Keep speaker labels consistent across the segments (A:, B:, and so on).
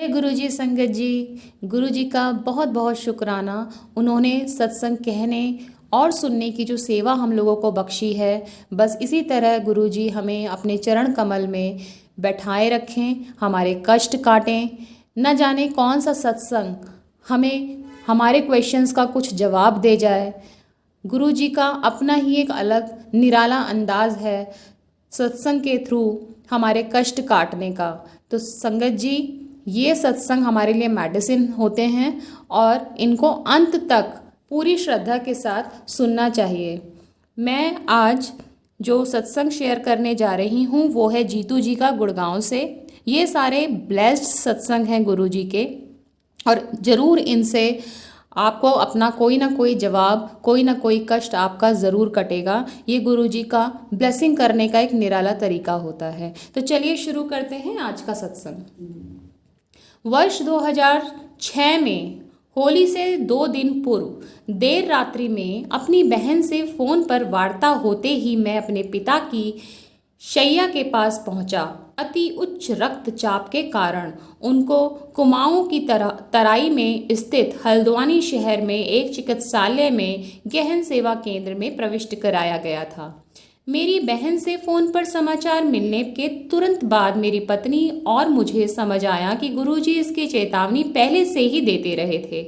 A: गुरुजी संगत जी, गुरुजी का बहुत बहुत शुक्राना। उन्होंने सत्संग कहने और सुनने की जो सेवा हम लोगों को बख्शी है, बस इसी तरह गुरुजी हमें अपने चरण कमल में बैठाए रखें, हमारे कष्ट काटें। न जाने कौन सा सत्संग हमें हमारे क्वेश्चंस का कुछ जवाब दे जाए। गुरुजी का अपना ही एक अलग निराला अंदाज है सत्संग के थ्रू हमारे कष्ट काटने का। तो संगत जी, ये सत्संग हमारे लिए मेडिसिन होते हैं और इनको अंत तक पूरी श्रद्धा के साथ सुनना चाहिए। मैं आज जो सत्संग शेयर करने जा रही हूँ वो है जीतू जी का गुड़गांव से। ये सारे ब्लेस्ड सत्संग हैं गुरु जी के, और ज़रूर इनसे आपको अपना कोई ना कोई जवाब, कोई ना कोई कष्ट आपका ज़रूर कटेगा। ये गुरुजी का ब्लेसिंग करने का एक निराला तरीका होता है। तो चलिए शुरू करते हैं आज का सत्संग। वर्ष 2006 में होली से 2 दिन पूर्व देर रात्रि में अपनी बहन से फ़ोन पर वार्ता होते ही मैं अपने पिता की शैया के पास पहुंचा। अति उच्च रक्तचाप के कारण उनको कुमाऊं की तराई में स्थित हल्द्वानी शहर में एक चिकित्सालय में गहन सेवा केंद्र में प्रविष्ट कराया गया था। मेरी बहन से फ़ोन पर समाचार मिलने के तुरंत बाद मेरी पत्नी और मुझे समझ आया कि गुरुजी इसकी चेतावनी पहले से ही देते रहे थे।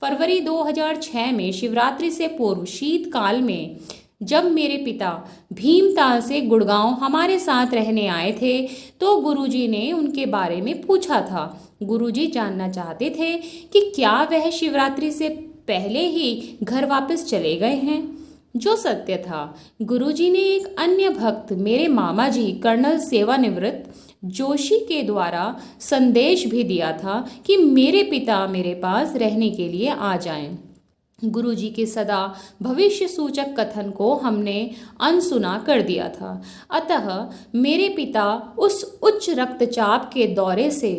A: फरवरी 2006 में शिवरात्रि से पूर्व शीतकाल में जब मेरे पिता भीमताल से गुड़गांव हमारे साथ रहने आए थे तो गुरुजी ने उनके बारे में पूछा था। गुरुजी जानना चाहते थे कि क्या वह शिवरात्रि से पहले ही घर वापस चले गए हैं, जो सत्य था। गुरुजी ने एक अन्य भक्त मेरे मामा जी कर्नल सेवानिवृत्त जोशी के द्वारा संदेश भी दिया था कि मेरे पिता मेरे पास रहने के लिए आ जाएं। गुरुजी के सदा भविष्य सूचक कथन को हमने अनसुना कर दिया था। अतः मेरे पिता उस उच्च रक्तचाप के दौरे से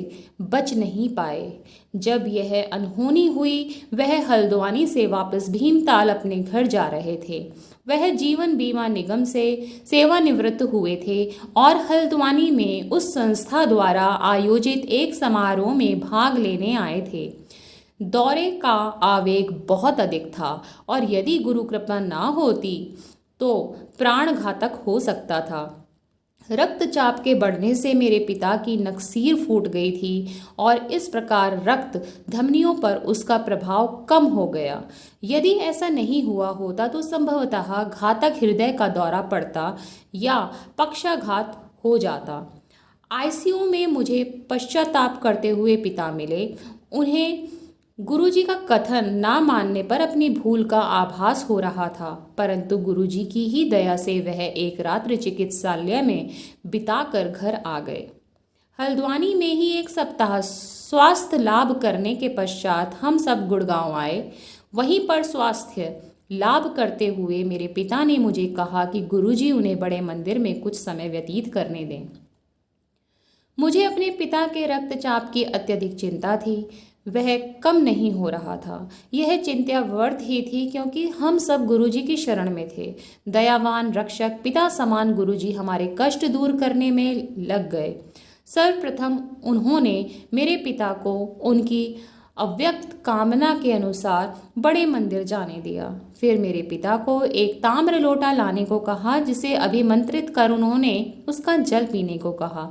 A: बच नहीं पाए। जब यह अनहोनी हुई, वह हल्द्वानी से वापस भीमताल अपने घर जा रहे थे। वह जीवन बीमा निगम से सेवानिवृत्त हुए थे और हल्द्वानी में उस संस्था द्वारा आयोजित एक समारोह में भाग लेने आए थे। दौरे का आवेग बहुत अधिक था और यदि गुरु कृपा ना होती तो प्राण घातक हो सकता था। रक्तचाप के बढ़ने से मेरे पिता की नकसीर फूट गई थी और इस प्रकार रक्त धमनियों पर उसका प्रभाव कम हो गया। यदि ऐसा नहीं हुआ होता तो संभवतः घातक हृदय का दौरा पड़ता या पक्षाघात हो जाता। आईसीयू में मुझे पश्चाताप करते हुए पिता मिले। उन्हें गुरुजी का कथन ना मानने पर अपनी भूल का आभास हो रहा था, परंतु गुरुजी की ही दया से वह एक रात्रि चिकित्सालय में बिताकर घर आ गए। हल्द्वानी में ही एक सप्ताह स्वास्थ्य लाभ करने के पश्चात हम सब गुड़गांव आए। वहीं पर स्वास्थ्य लाभ करते हुए मेरे पिता ने मुझे कहा कि गुरुजी उन्हें बड़े मंदिर में कुछ समय व्यतीत करने दें। मुझे अपने पिता के रक्तचाप की अत्यधिक चिंता थी। वह कम नहीं हो रहा था। यह चिंता व्यर्थ ही थी क्योंकि हम सब गुरुजी की शरण में थे। दयावान रक्षक पिता समान गुरुजी हमारे कष्ट दूर करने में लग गए। सर्वप्रथम उन्होंने मेरे पिता को उनकी अव्यक्त कामना के अनुसार बड़े मंदिर जाने दिया। फिर मेरे पिता को एक ताम्र लोटा लाने को कहा, जिसे अभिमंत्रित कर उन्होंने उसका जल पीने को कहा।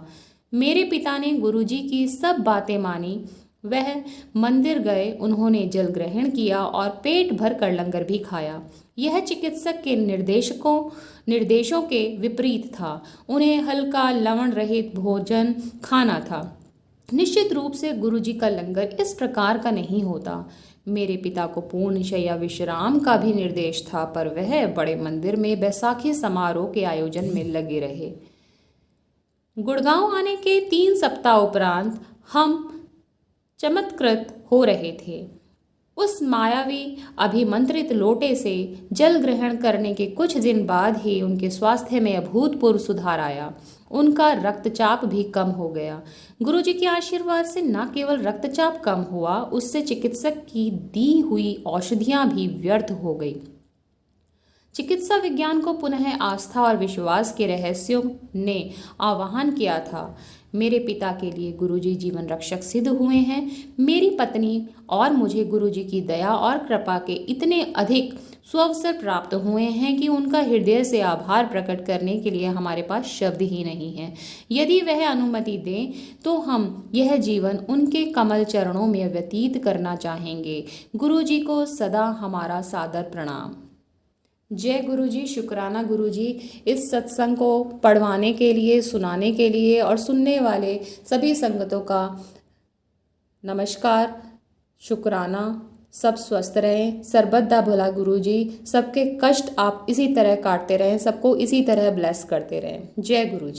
A: मेरे पिता ने गुरुजी की सब बातें मानी। वह मंदिर गए, उन्होंने जल ग्रहण किया और पेट भर कर लंगर भी खाया। यह चिकित्सक के निर्देशों के विपरीत था। उन्हें हल्का लवण रहित भोजन खाना था। निश्चित रूप से गुरुजी का लंगर इस प्रकार का नहीं होता। मेरे पिता को पूर्ण शैया विश्राम का भी निर्देश था, पर वह बड़े मंदिर में बैसाखी समारोह के आयोजन में लगे रहे। गुड़गांव आने के 3 सप्ताह उपरांत हम चमत्कृत हो रहे थे। उस मायावी अभिमंत्रित लोटे से जल ग्रहण करने के कुछ दिन बाद ही उनके स्वास्थ्य में अभूतपूर्व सुधार आया। उनका रक्तचाप भी कम हो गया। गुरुजी के आशीर्वाद से न केवल रक्तचाप कम हुआ, उससे चिकित्सक की दी हुई औषधियां भी व्यर्थ हो गई। चिकित्सा विज्ञान को पुनः आस्था और विश्वास के रहस्यों ने आह्वान किया था। मेरे पिता के लिए गुरुजी जीवन रक्षक सिद्ध हुए हैं। मेरी पत्नी और मुझे गुरुजी की दया और कृपा के इतने अधिक सुअवसर प्राप्त हुए हैं कि उनका हृदय से आभार प्रकट करने के लिए हमारे पास शब्द ही नहीं है। यदि वह अनुमति दें तो हम यह जीवन उनके कमल चरणों में व्यतीत करना चाहेंगे। गुरुजी को सदा हमारा सादर प्रणाम। जय गुरुजी। शुक्राना गुरुजी इस सत्संग को पढ़वाने के लिए, सुनाने के लिए और सुनने वाले सभी संगतों का नमस्कार, शुक्राना। सब स्वस्थ रहें, सर्वदा भला गुरुजी। सबके कष्ट आप इसी तरह काटते रहें, सबको इसी तरह ब्लेस करते रहें। जय गुरुजी।